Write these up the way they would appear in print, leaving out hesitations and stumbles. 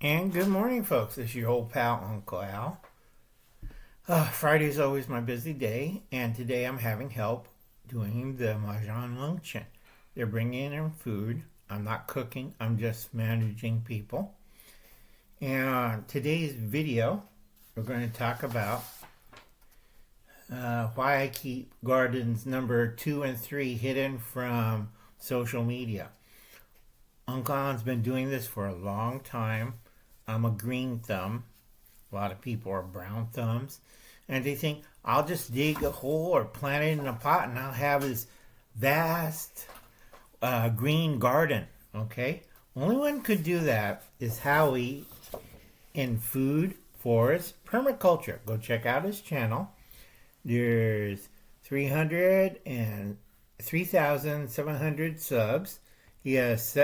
And good morning, folks. This is your old pal, Uncle Al. Friday is always my busy day, and today I'm having help doing the Mahjong luncheon. They're bringing in food. I'm not cooking. I'm just managing people. And today's video, we're going to talk about why I keep gardens number 2 and 3 hidden from social media. Uncle Al's been doing this for a long time. I'm a green thumb. A lot of people are brown thumbs. And they think, I'll just dig a hole or plant it in a pot and I'll have this vast green garden. Okay? Only one could do that is Howie in Food, Forest, Permaculture. Go check out his channel. There's 3,700 subs. He has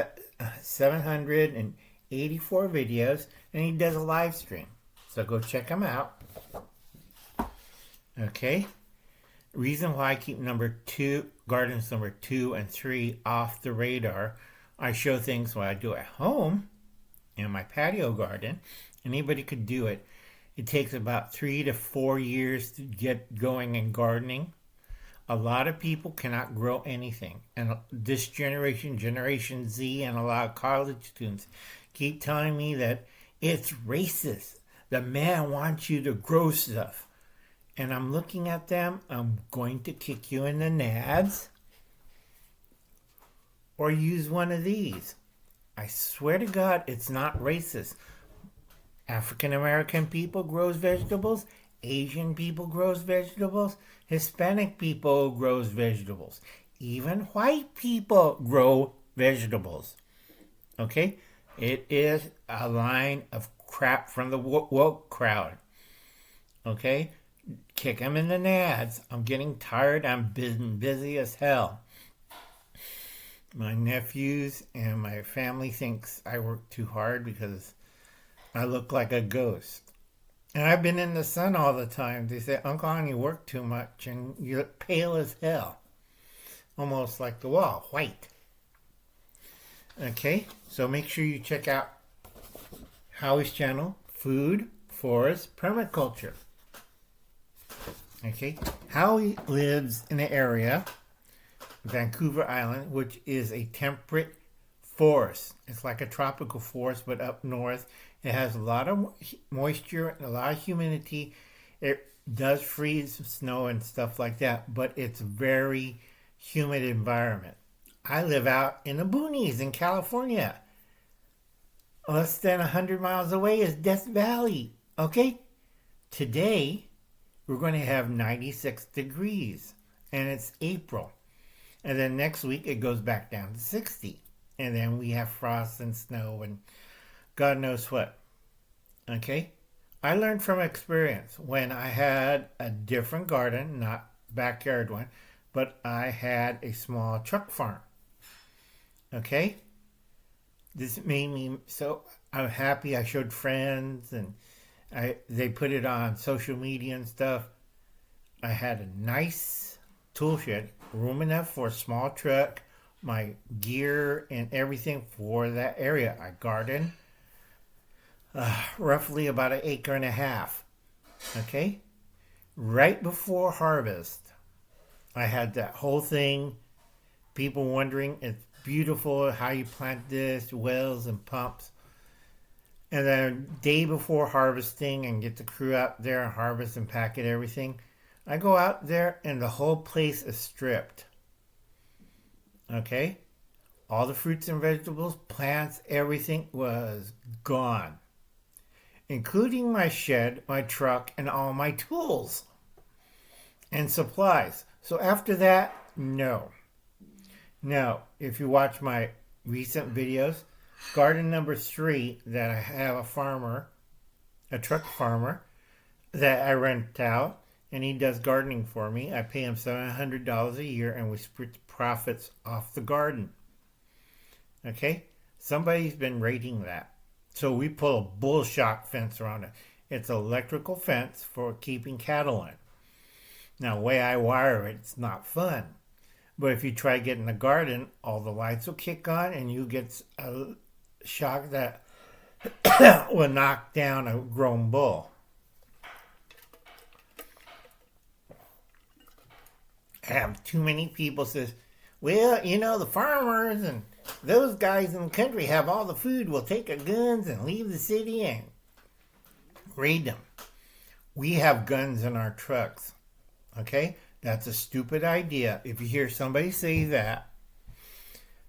784 videos, and he does a live stream. So go check him out. Okay. Reason why I keep gardens number 2 and 3 off the radar. I show things what I do at home in my patio garden. Anybody could do it. It takes about 3 to 4 years to get going in gardening. A lot of people cannot grow anything. And this generation, Generation Z, and a lot of college students keep telling me that it's racist. The man wants you to grow stuff. And I'm looking at them. I'm going to kick you in the nads. Or use one of these. I swear to God, it's not racist. African American people grows vegetables. Asian people grows vegetables. Hispanic people grows vegetables. Even white people grow vegetables. Okay? It is a line of crap from the woke crowd. Okay? Kick them in the nads. I'm getting tired. I'm busy as hell. My nephews and my family thinks I work too hard because I look like a ghost. And I've been in the sun all the time. They say, Uncle Al, you work too much and you look pale as hell. Almost like the wall, white. Okay, so make sure you check out Howie's channel, Food, Forest, Permaculture. Okay, Howie lives in an area, Vancouver Island, which is a temperate forest. It's like a tropical forest, but up north. It has a lot of moisture and a lot of humidity. It does freeze snow and stuff like that, but it's a very humid environment. I live out in the boonies in California. Less than 100 miles away is Death Valley. Okay? Today, we're going to have 96 degrees, and it's April. And then next week, it goes back down to 60. And then we have frost and snow and God knows what. Okay? I learned from experience when I had a different garden, not backyard one, but I had a small truck farm. Okay? This made me so I'm happy. I showed friends and they put it on social media and stuff. I had a nice tool shed, room enough for a small truck, my gear and everything for that area. I garden roughly about 1.5 acres. Okay? Right before harvest, I had that whole thing. People wondering, it's beautiful how you plant this, wells and pumps. And then day before harvesting and get the crew out there and harvest and packet everything, I go out there and the whole place is stripped. Okay? All the fruits and vegetables, plants, everything was gone. Including my shed, my truck, and all my tools and supplies. So after that, no. Now, if you watch my recent videos, garden number 3 that I have a truck farmer that I rent out, and he does gardening for me. I pay him $700 a year, and we split the profits off the garden. Okay? Somebody's been rating that. So we put a bull shock fence around it. It's an electrical fence for keeping cattle in. Now, the way I wire it, it's not fun. But if you try getting a garden, all the lights will kick on and you get a shock that will knock down a grown bull. I have too many people says, well, the farmers and those guys in the country have all the food. We'll take our guns and leave the city and raid them. We have guns in our trucks. Okay? That's a stupid idea. If you hear somebody say that,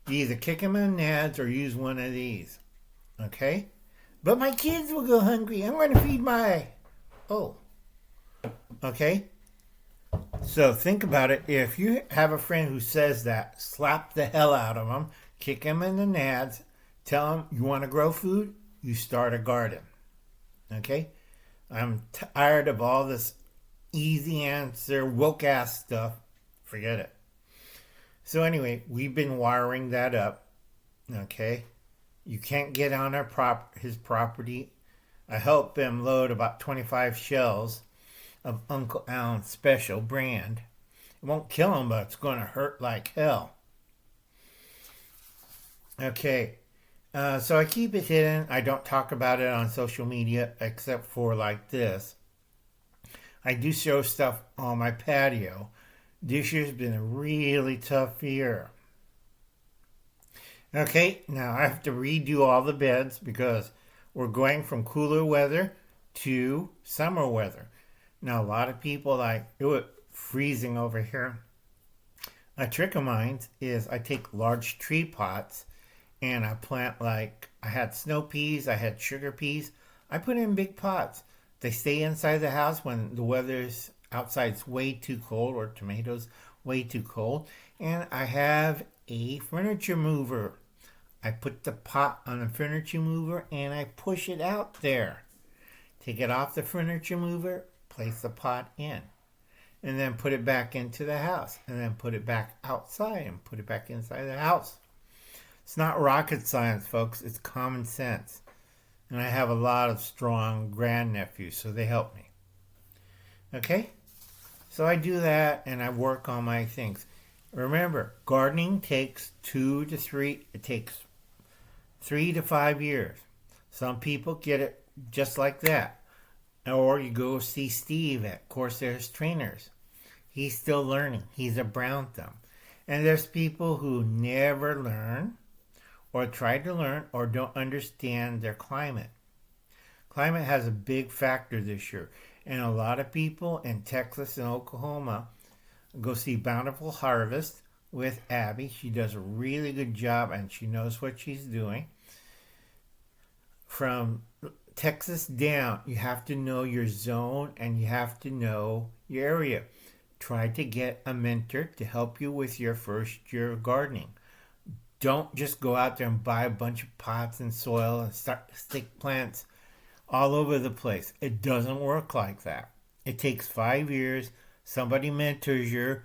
you either kick them in the nads or use one of these. Okay? But my kids will go hungry. I'm going to feed my... Oh. Okay? So think about it. If you have a friend who says that, slap the hell out of them, kick them in the nads, tell them you want to grow food, you start a garden. Okay? I'm tired of all this easy answer, woke ass stuff. Forget it. So anyway, we've been wiring that up. Okay? You can't get on his property. I helped him load about 25 shells of Uncle Alan's special brand. It won't kill him, but it's going to hurt like hell. Okay, so I keep it hidden. I don't talk about it on social media except for like this. I do show stuff on my patio. This year's been a really tough year. Okay, now I have to redo all the beds because we're going from cooler weather to summer weather. Now, a lot of people it was freezing over here. A trick of mine is I take large tree pots and I plant I had snow peas, I had sugar peas. I put in big pots. They stay inside the house when the weather's outside's way too cold or tomatoes way too cold. And I have a furniture mover. I put the pot on the furniture mover and I push it out there. Take it off the furniture mover, place the pot in, and then put it back into the house, and then put it back outside and put it back inside the house. It's not rocket science, folks. It's common sense. And I have a lot of strong grandnephews, so they help me. Okay? So I do that, and I work on my things. Remember, gardening takes 2 to 3, it takes 3 to 5 years. Some people get it just like that. Or you go see Steve at Corsair's Trainers. He's still learning. He's a brown thumb. And there's people who never learn or try to learn or don't understand their climate. Climate has a big factor this year. And a lot of people in Texas and Oklahoma go see Bountiful Harvest with Abby. She does a really good job and she knows what she's doing. From Texas down, you have to know your zone and you have to know your area. Try to get a mentor to help you with your first year of gardening. Don't just go out there and buy a bunch of pots and soil and stick plants all over the place. It doesn't work like that. It takes 5 years. Somebody mentors you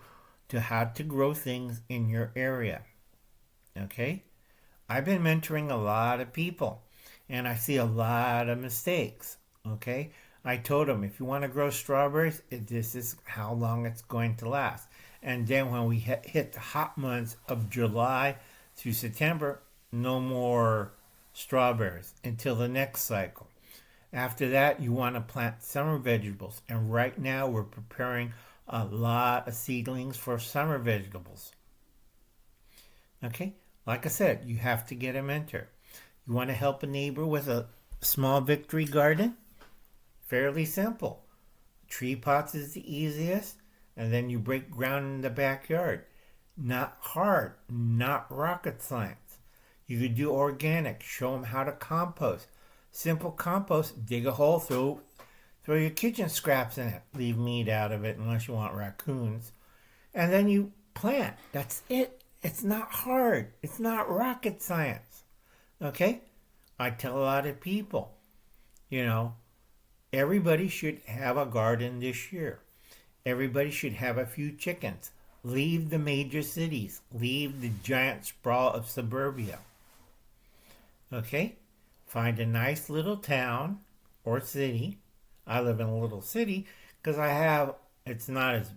to how to grow things in your area. Okay? I've been mentoring a lot of people. And I see a lot of mistakes, okay? I told them, if you want to grow strawberries, this is how long it's going to last. And then when we hit the hot months of July through September, no more strawberries until the next cycle. After that, you want to plant summer vegetables. And right now, we're preparing a lot of seedlings for summer vegetables. Okay? Like I said, you have to get a mentor. You want to help a neighbor with a small victory garden? Fairly simple. Tree pots is the easiest, and then you break ground in the backyard. Not hard, not rocket science. You could do organic. Show them how to compost. Simple compost, dig a hole, throw your kitchen scraps in it. Leave meat out of it unless you want raccoons. And then you plant. That's it. It's not hard. It's not rocket science. Okay? I tell a lot of people, everybody should have a garden this year. Everybody should have a few chickens. Leave the major cities. Leave the giant sprawl of suburbia. Okay? Find a nice little town or city. I live in a little city because it's not as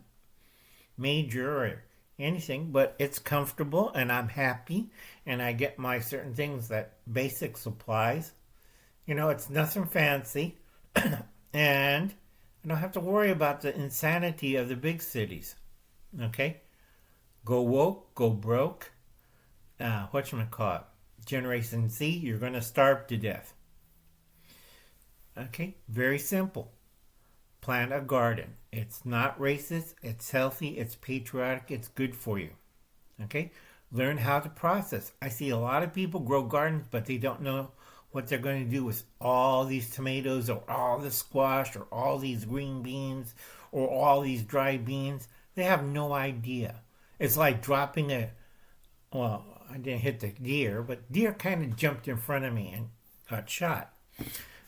major or anything, but it's comfortable and I'm happy and I get my certain things, that basic supplies, You know, it's nothing fancy. And I don't have to worry about the insanity of the big cities. Okay? Go woke, go broke. Whatchamacallit? Generation Z, you're going to starve to death. Okay? Very simple. Plant a garden. It's not racist. It's healthy. It's patriotic. It's good for you. Okay? Learn how to process. I see a lot of people grow gardens, but they don't know what they're going to do with all these tomatoes or all the squash or all these green beans or all these dry beans. They have no idea. It's like dropping well, I didn't hit the deer, but deer kind of jumped in front of me and got shot.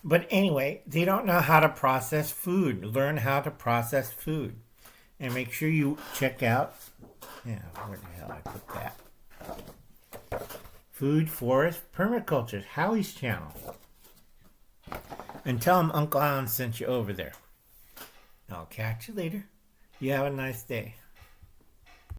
But anyway, they don't know how to process food. Learn how to process food. And make sure you check out, where the hell I put that? Food, Forest, Permaculture, Howie's channel. And tell him Uncle Alan sent you over there. I'll catch you later. You have a nice day.